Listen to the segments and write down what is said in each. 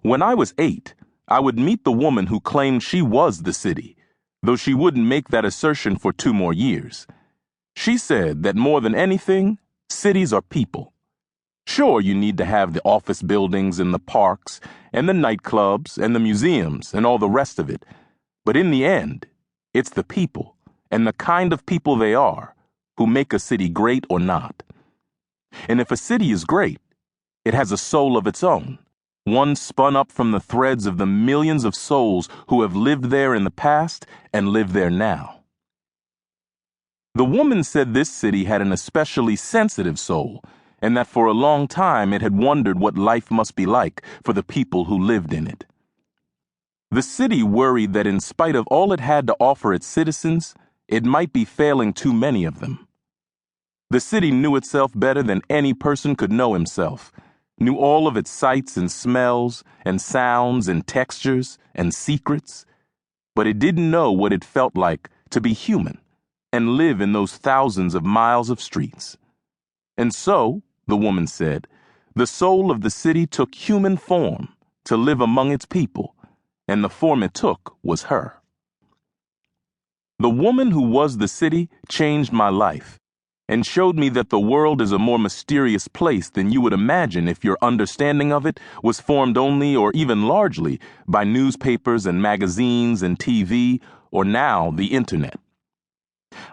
When I was 8, I would meet the woman who claimed she was the city, though she wouldn't make that assertion for 2 more years. She said that more than anything, cities are people. Sure, you need to have the office buildings and the parks and the nightclubs and the museums and all the rest of it, but in the end, it's the people and the kind of people they are who make a city great or not. And if a city is great, it has a soul of its own, one spun up from the threads of the millions of souls who have lived there in the past and live there now. The woman said this city had an especially sensitive soul, and that for a long time it had wondered what life must be like for the people who lived in it. The city worried that in spite of all it had to offer its citizens, it might be failing too many of them. The city knew itself better than any person could know himself, knew all of its sights and smells and sounds and textures and secrets, but it didn't know what it felt like to be human and live in those thousands of miles of streets. And so, the woman said, the soul of the city took human form to live among its people, and the form it took was her. The woman who was the city changed my life and showed me that the world is a more mysterious place than you would imagine if your understanding of it was formed only or even largely by newspapers and magazines and TV, or now the internet.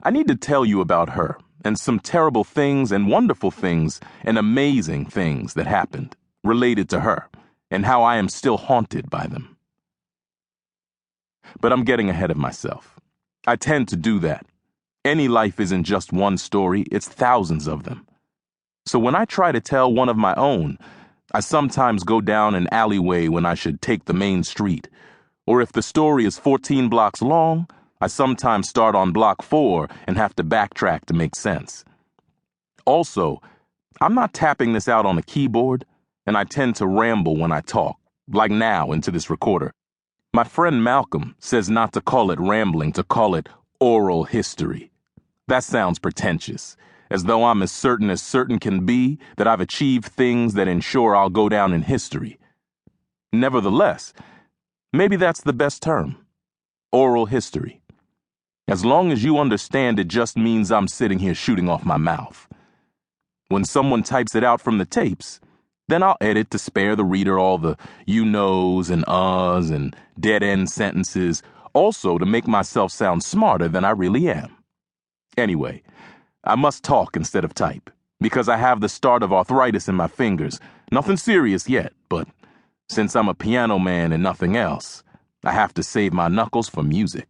I need to tell you about her and some terrible things and wonderful things and amazing things that happened related to her and how I am still haunted by them. But I'm getting ahead of myself. I tend to do that. Any life isn't just one story, it's thousands of them. So when I try to tell one of my own, I sometimes go down an alleyway when I should take the main street. Or if the story is 14 blocks long, I sometimes start on block 4 and have to backtrack to make sense. Also, I'm not tapping this out on a keyboard, and I tend to ramble when I talk, like now into this recorder. My friend Malcolm says not to call it rambling, to call it oral history. That sounds pretentious, as though I'm as certain can be that I've achieved things that ensure I'll go down in history. Nevertheless, maybe that's the best term. Oral history. As long as you understand it just means I'm sitting here shooting off my mouth. When someone types it out from the tapes, then I'll edit to spare the reader all the you-knows and uhs and dead-end sentences, also to make myself sound smarter than I really am. Anyway, I must talk instead of type, because I have the start of arthritis in my fingers. Nothing serious yet, but since I'm a piano man and nothing else, I have to save my knuckles for music.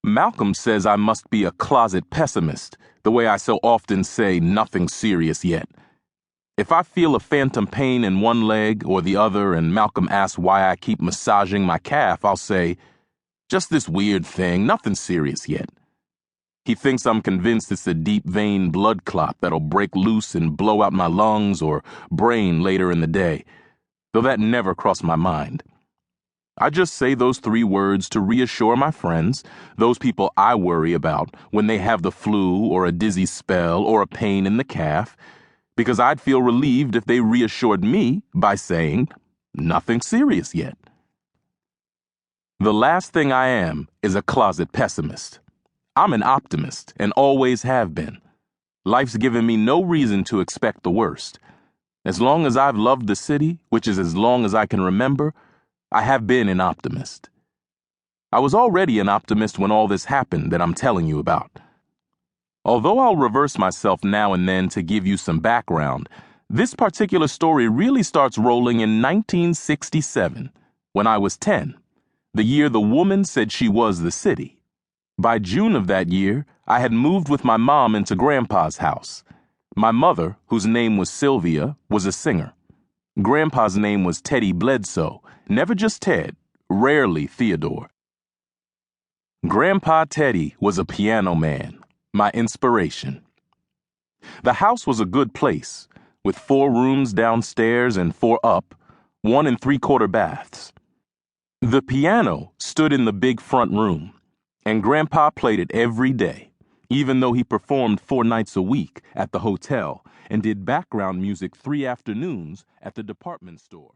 Malcolm says I must be a closet pessimist, the way I so often say nothing serious yet. If I feel a phantom pain in one leg or the other and Malcolm asks why I keep massaging my calf, I'll say, just this weird thing, nothing serious yet. He thinks I'm convinced it's a deep vein blood clot that'll break loose and blow out my lungs or brain later in the day, though that never crossed my mind. I just say those 3 words to reassure my friends, those people I worry about when they have the flu or a dizzy spell or a pain in the calf, because I'd feel relieved if they reassured me by saying, nothing serious yet. The last thing I am is a closet pessimist. I'm an optimist and always have been. Life's given me no reason to expect the worst. As long as I've loved the city, which is as long as I can remember, I have been an optimist. I was already an optimist when all this happened that I'm telling you about. Although I'll reverse myself now and then to give you some background, this particular story really starts rolling in 1967, when I was 10, the year the woman said she was the city. By June of that year, I had moved with my mom into Grandpa's house. My mother, whose name was Sylvia, was a singer. Grandpa's name was Teddy Bledsoe, never just Ted, rarely Theodore. Grandpa Teddy was a piano man, my inspiration. The house was a good place, with 4 rooms downstairs and 4 up, 1 3/4 baths. The piano stood in the big front room, and Grandpa played it every day, even though he performed 4 nights a week at the hotel and did background music 3 afternoons at the department store.